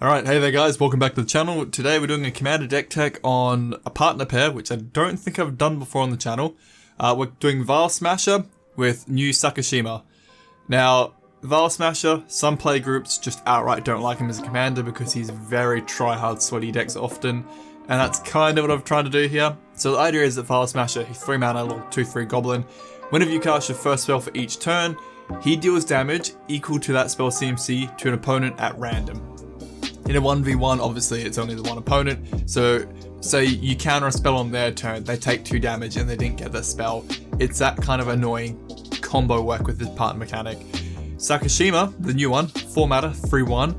Alright, hey there guys, welcome back to the channel. Today we're doing a Commander deck tech on a partner pair, which I don't think I've done before on the channel. We're doing Vial Smasher with new Sakashima. Now, Vial Smasher, some play groups just outright don't like him as a commander because he's very try-hard sweaty decks often, and that's kind of what I'm trying to do here. So the idea is that Vial Smasher, he's 3 mana, little 2/3 goblin. Whenever you cast your first spell for each turn, he deals damage equal to that spell CMC to an opponent at random. In a 1v1, obviously it's only the one opponent, so say you counter a spell on their turn, they take 2 damage and they didn't get their spell. It's that kind of annoying combo work with this partner mechanic. Sakashima, the new one, 4 mana, 3/1,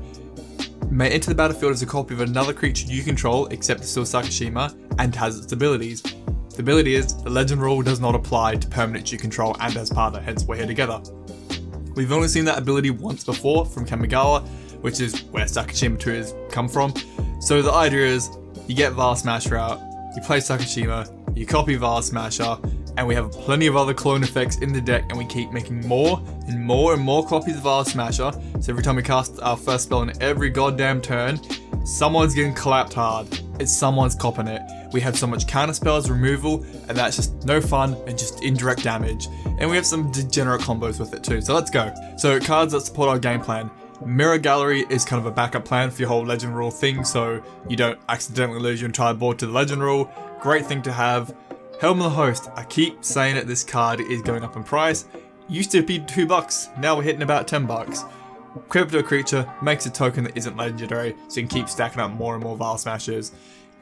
may enter the battlefield as a copy of another creature you control except it's still Sakashima and has its abilities. The ability is, the legend rule does not apply to permanents you control and as partner, hence we're here together. We've only seen that ability once before from Kamigawa, which is where Sakashima 2 has come from. So the idea is, you get Vial Smasher out, you play Sakashima, you copy Vial Smasher, and we have plenty of other clone effects in the deck, and we keep making more and more copies of Vial Smasher. So every time we cast our first spell in every goddamn turn, someone's getting clapped hard. It's someone's copping it. We have so much counter spells, removal, and that's just no fun and just indirect damage. And we have some degenerate combos with it too, so let's go. So cards that support our game plan. Mirror Gallery is kind of a backup plan for your whole Legend Rule thing, so you don't accidentally lose your entire board to the Legend Rule. Great thing to have. Helm of the Host, I keep saying that this card is going up in price. Used to be $2, now we're hitting about $10. Crypto creature makes a token that isn't legendary, so you can keep stacking up more and more Vial Smashers.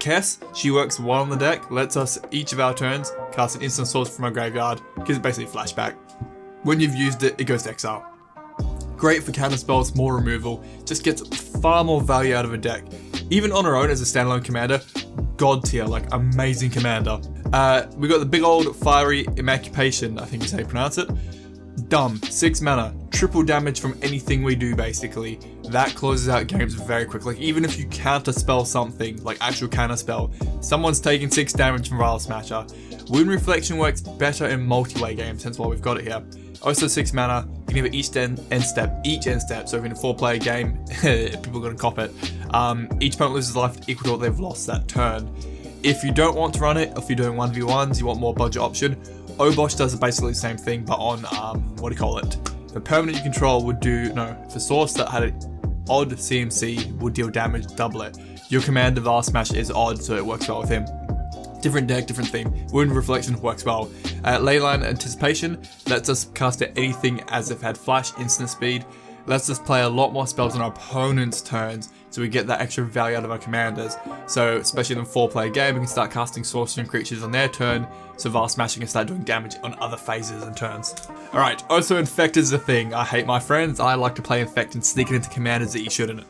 Kess, she works well on the deck, lets us each of our turns cast an instant source from our graveyard, gives it basically flashback. When you've used it, it goes to exile. Great for counter spells, more removal, just gets far more value out of a deck. Even on her own as a standalone commander, god tier, like amazing commander. We got the big old fiery Emancipation, I think is how you pronounce it. Dumb, 6 mana, triple damage from anything we do basically. That closes out games very quickly. Like even if you counter spell something, like actual counter spell, someone's taking 6 damage from Vial Smasher. Wound Reflection works better in multi-way games, hence why we've got it here. Also 6 mana, you can give it each end step, so if in a 4-player game, people are going to cop it. Each opponent loses life equal to what they've lost that turn. If you don't want to run it, if you're doing 1v1s, you want more budget option, Obosh does basically the same thing, but on, the permanent you control would do, if a source that had an odd CMC would deal damage, double it. Your commander Vial Smasher is odd, so it works well with him. Different deck, different theme. Wound Reflection works well. Leyline Anticipation lets us cast at anything as if it had flash, instant speed. Lets us play a lot more spells on our opponent's turns, so we get that extra value out of our commanders. So, especially in a 4-player game, we can start casting sorcery and creatures on their turn, so Vial Smasher can start doing damage on other phases and turns. Alright, also Infect is a thing. I hate my friends, I like to play Infect and sneak it into commanders that you shouldn't.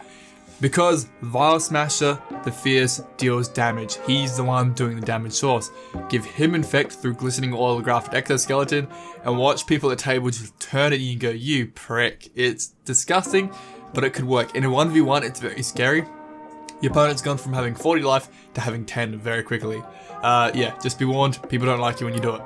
Because Vial Smasher, the Fierce, deals damage. He's the one doing the damage source. Give him Infect through Glistening Holographic Exoskeleton and watch people at the table just turn at you and go, you prick. It's disgusting, but it could work. In a 1v1, it's very scary. Your opponent's gone from having 40 life to having 10 very quickly. Yeah, just be warned, people don't like you when you do it.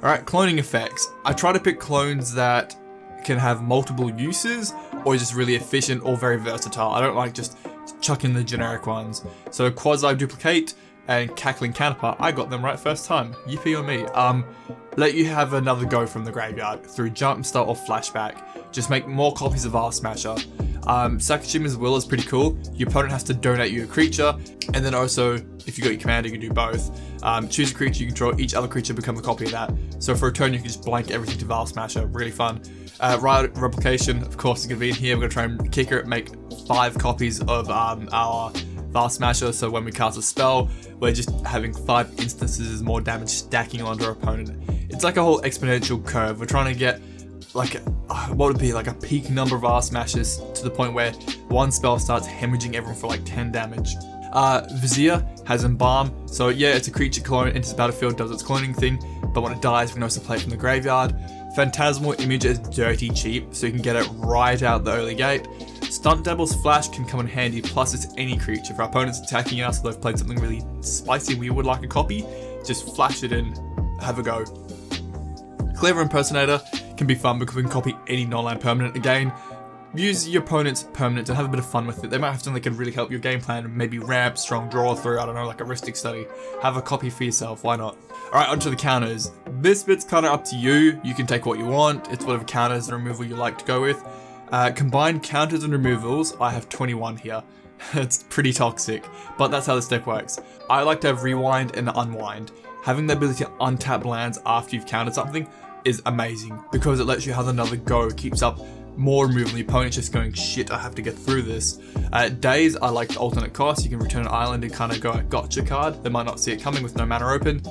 Alright, cloning effects. I try to pick clones that can have multiple uses or just really efficient or very versatile. I don't like just chucking the generic ones. So Quasi Duplicate and Cackling Counterpart, I got them right first time. Yippee on me. Let you have another go from the graveyard through Jumpstart or Flashback. Just make more copies of Vial Smasher. Sakashima's Will is pretty cool. Your opponent has to donate you a creature, and then also, if you got your commander, you can do both. Choose a creature you control, each other creature becomes a copy of that. So for a turn, you can just blank everything to Vial Smasher. Really fun. Riot Replication, of course, is going to be in here. We're going to try and kick her, make 5 copies of our Vial Smasher, so when we cast a spell, we're just having 5 instances more damage stacking onto our opponent. It's like a whole exponential curve. We're trying to get like what would be like a peak number of Vial Smashers to the point where one spell starts hemorrhaging everyone for like 10 damage. Vizier has Embalm, so yeah, it's a creature clone, enters the battlefield, does its cloning thing, but when it dies, we can also play it from the graveyard. Phantasmal Image is dirty cheap, so you can get it right out the early gate. Stunt Devil's Flash can come in handy, plus it's any creature. If our opponent's attacking us or they've played something really spicy we would like a copy, just flash it in, have a go. Clever Impersonator can be fun because we can copy any non-land permanent again. use your opponent's permanents and have a bit of fun with it. They might have something that can really help your game plan, maybe ramp, strong draw through, I don't know, like a Ristic Study. Have a copy for yourself, why not? Alright, onto the counters. This bit's kind of up to you. You can take what you want. It's whatever counters and removal you like to go with. Combined counters and removals, I have 21 here. It's pretty toxic, but that's how this deck works. I like to have rewind and unwind. Having the ability to untap lands after you've countered something is amazing because it lets you have another go. It keeps up more removal. The opponent's just going, shit, I have to get through this. Days, I like the alternate cost. You can return an island and kind of go a gotcha card. They might not see it coming with no mana open.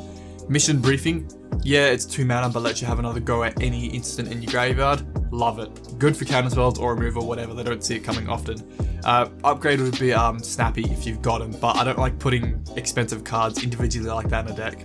Mission briefing, yeah, it's 2 mana, but lets you have another go at any instant in your graveyard. Love it. Good for counter spells or removal, whatever. They don't see it coming often. Upgrade would be Snappy if you've got them, but I don't like putting expensive cards individually like that in a deck.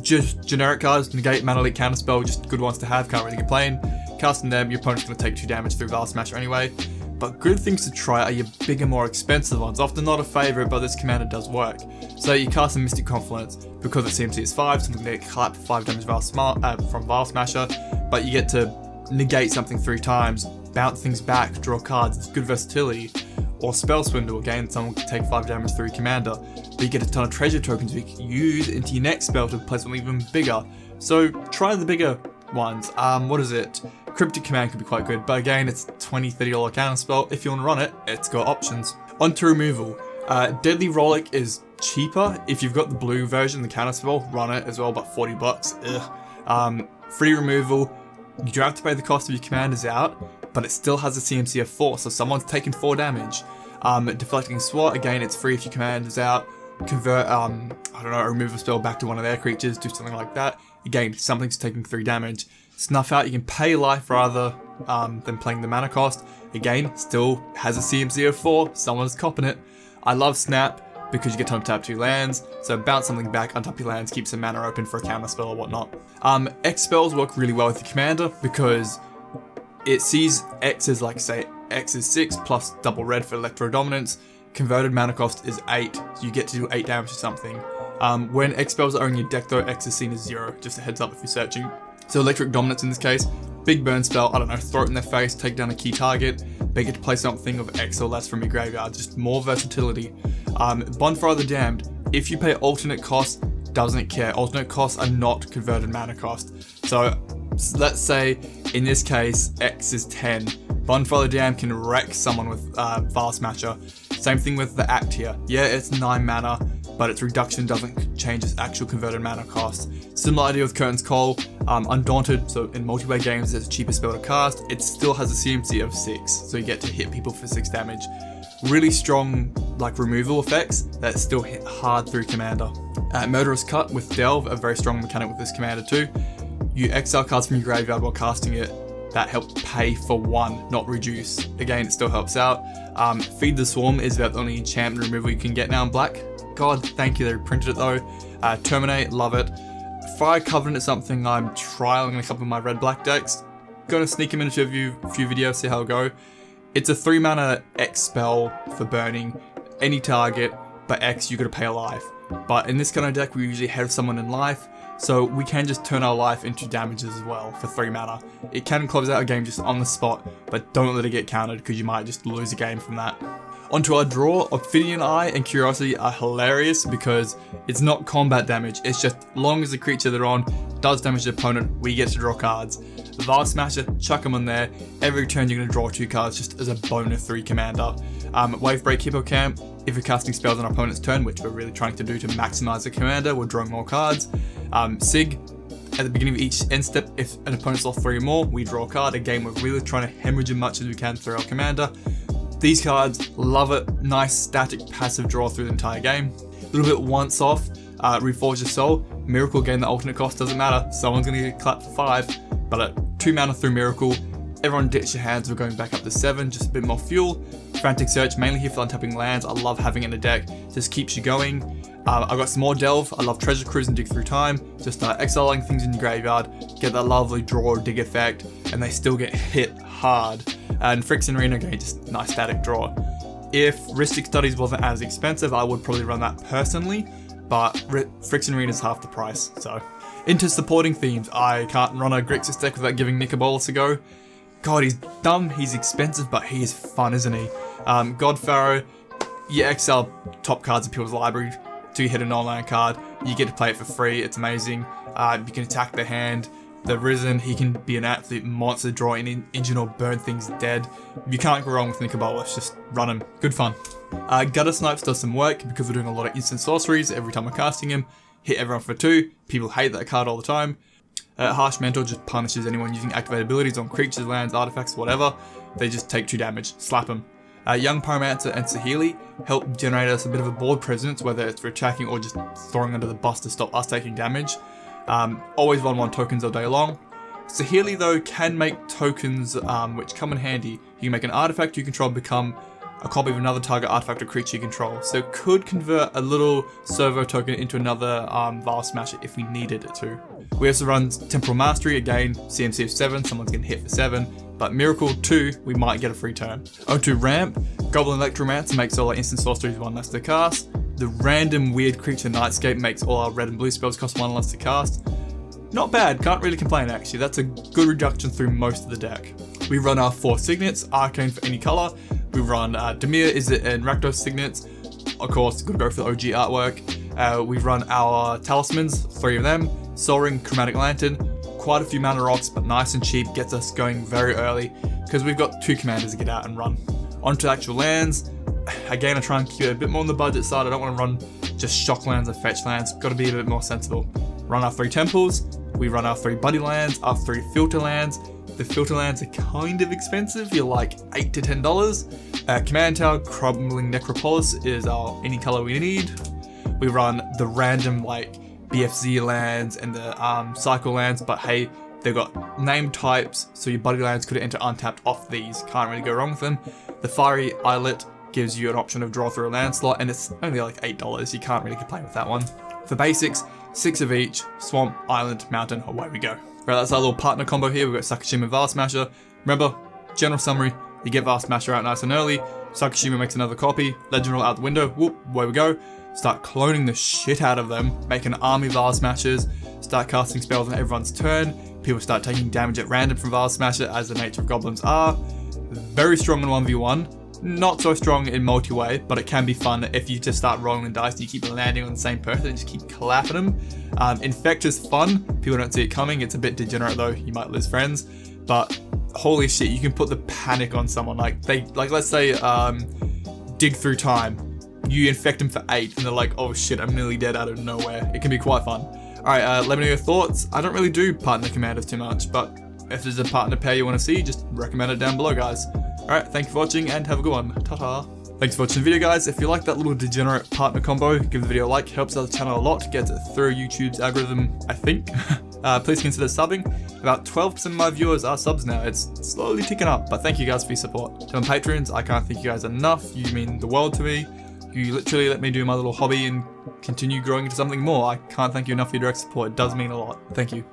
Just generic cards, negate, mana leak, counter spell, just good ones to have, can't really complain. Casting them, your opponent's going to take 2 damage through Vial Smasher anyway. But good things to try are your bigger, more expensive ones. Often not a favourite, but this commander does work. So you cast a Mystic Confluence because it CMC is 5, something that clap 5 damage from Vial Smasher, but you get to negate something 3 times, bounce things back, draw cards, it's good versatility. Or Spell Swindle, again, someone can take 5 damage through commander, but you get a ton of treasure tokens you can use into your next spell to play something even bigger. So try the bigger ones. What is it? Cryptic Command could be quite good, but again, it's $20-$30 counter spell. If you want to run it, it's got options. On to removal. Deadly Rollick is cheaper. If you've got the blue version, the counter spell, run it as well, but $40. Ugh. Free removal. You do have to pay the cost of your commanders out, but it still has a CMC of 4, so someone's taking 4 damage. Deflecting SWAT, again, it's free if your commander's out. Convert, I don't know, remove a spell back to one of their creatures, do something like that. Again, something's taking 3 damage. Snuff Out, you can pay life rather than playing the mana cost. Again, still has a CMC of 4, someone's copping it. I love Snap because you get to untap 2 lands, so bounce something back, untap your lands, keep some mana open for a counter spell or whatnot. X spells work really well with your commander because it sees X as, like, say, X is 6 plus double red for Electro Dominance. Converted mana cost is 8, so you get to do 8 damage to something. When X spells are in your deck though, X is seen as 0, just a heads up if you're searching. So Electric Dominance in this case, big burn spell, I don't know, throw it in their face, take down a key target, they get to play something of X or less from your graveyard, just more versatility. Bonfire of the Damned, if you pay alternate cost, doesn't care. Alternate costs are not converted mana cost. So let's say, in this case, X is 10. Bonfire of the Damned can wreck someone with Vial Smasher. Same thing with the Act here. Yeah, it's 9 mana, but its reduction doesn't change its actual converted mana cost. Similar idea with Curtain's Call. Undaunted, so in multiplayer games it's a cheaper spell to cast. It still has a CMC of 6, so you get to hit people for 6 damage. Really strong like removal effects that still hit hard through commander. Murderous Cut with Delve, a very strong mechanic with this commander too. You exile cards from your graveyard while casting it. That helps pay for 1, not reduce. Again, it still helps out. Feed the Swarm is about the only enchantment removal you can get now in black. God, thank you, they reprinted it though. Terminate, love it. Fire Covenant is something I'm trialing in a couple of my red-black decks. Gonna sneak him into a few videos, see how it'll go. It's a 3 mana X spell for burning any target, but X you gotta pay a life. But in this kind of deck, we usually have someone in life, so we can just turn our life into damages as well for 3 mana. It can close out a game just on the spot, but don't let it get countered because you might just lose a game from that. Onto our draw, Ophidian Eye and Curiosity are hilarious because it's not combat damage, it's just long as the creature they're on does damage to the opponent, we get to draw cards. Vial Smasher, chuck them on there, every turn you're going to draw 2 cards just as a bonus 3 commander. Wave Break Hippocamp, if you're casting spells on our opponent's turn, which we're really trying to do to maximize the commander, we're drawing more cards. Sig, at the beginning of each end step, if an opponent's lost 3 or more, we draw a card. Again, we're really trying to hemorrhage as much as we can through our commander. These cards, love it, nice static passive draw through the entire game. A little bit once off, Reforge your Soul, Miracle, again the alternate cost doesn't matter, someone's going to get clapped for 5, but at 2 mana through Miracle, everyone ditch your hands, we're going back up to 7, just a bit more fuel. Frantic Search, mainly here for untapping lands, I love having it in a deck, just keeps you going. I've got some more Delve, I love Treasure Cruise and Dig Through Time, just exiling things in your graveyard, get that lovely draw or dig effect, and they still get hit hard. And Phyrexian Arena, again, just nice static draw. If Ristic Studies wasn't as expensive, I would probably run that personally, but Phyrexian Arena is half the price, so. Into supporting themes, I can't run a Grixis deck without giving Nick a Bolas a go. God, he's dumb, he's expensive, but he is fun, isn't he? God Pharaoh, you exile top cards of people's library to hit a non-land card. You get to play it for free, it's amazing. You can attack the hand. The Risen, he can be an absolute monster, draw an engine or burn things dead. You can't go wrong with Nicobolus, just run him. Good fun. Gutter Snipes does some work because we're doing a lot of instant sorceries every time we're casting him. Hit everyone for 2. People hate that card all the time. Harsh Mentor just punishes anyone using activated abilities on creatures, lands, artifacts, whatever. They just take 2 damage. Slap them. Young Pyromancer and Saheeli help generate us a bit of a board presence, whether it's for attacking or just throwing under the bus to stop us taking damage. Always 1/1 tokens all day long. Saheeli though can make tokens which come in handy. You can make an artifact you control become a copy of another target artifact or creature you control. So it could convert a little servo token into another Vial Smasher if we needed it to. We also run Temporal Mastery, again, CMC of 7, someone's getting hit for 7. But Miracle 2, we might get a free turn. O2 Ramp, Goblin Electromancer makes all our instant sorceries 1 less to cast. The random weird creature Nightscape makes all our red and blue spells cost 1 less to cast. Not bad, can't really complain actually, that's a good reduction through most of the deck. We run our 4 signets, Arcane for any colour. We run Dimir, Izzet and Rakdos signets. Of course, gotta go for the OG artwork. We run our talismans, 3 of them. Sol Ring, Chromatic Lantern, quite a few mana rocks, but nice and cheap, gets us going very early because we've got 2 commanders to get out and run. On to actual lands. Again, I try and keep it a bit more on the budget side. I don't want to run just shock lands or fetch lands. Got to be a bit more sensible. Run our 3 temples. We run our 3 buddy lands, our 3 filter lands. The filter lands are kind of expensive. You're like $8 to $10. Command Tower, Crumbling Necropolis is our any color we need. We run the random like BFZ lands and the cycle lands, but hey, they've got named types, so your buddy lands could enter untapped off these. Can't really go wrong with them. The Fiery Islet gives you an option of draw through a land slot, and it's only like $8. You can't really complain with that one. For basics, 6 of each: Swamp, Island, Mountain, away we go. Right, that's our little partner combo here. We've got Sakashima, Vial Smasher. Remember, general summary, you get Vial Smasher out nice and early, Sakashima makes another copy, Legend Roll out the window, whoop, away we go. Start cloning the shit out of them, make an army Vial Smashers, start casting spells on everyone's turn, people start taking damage at random from Vial Smasher, as the nature of goblins are. Very strong in 1v1, not so strong in multi-way, but it can be fun if you just start rolling the dice and you keep landing on the same person and just keep clapping them. Infect is fun, people don't see it coming, it's a bit degenerate though, you might lose friends, but holy shit, you can put the panic on someone. Like let's say Dig Through Time, you infect them for 8 and they're like, oh shit, I'm nearly dead out of nowhere. It can be quite fun. Alright, let me know your thoughts. I don't really do partner commanders too much, but if there's a partner pair you want to see, just recommend it down below, guys. Alright, thank you for watching and have a good one. Ta-ta. Thanks for watching the video, guys. If you like that little degenerate partner combo, give the video a like. Helps out the channel a lot. Gets it through YouTube's algorithm, I think. Please consider subbing. About 12% of my viewers are subs now. It's slowly ticking up, but thank you guys for your support. To my patrons, I can't thank you guys enough. You mean the world to me. You literally let me do my little hobby and continue growing into something more. I can't thank you enough for your direct support. It does mean a lot. Thank you.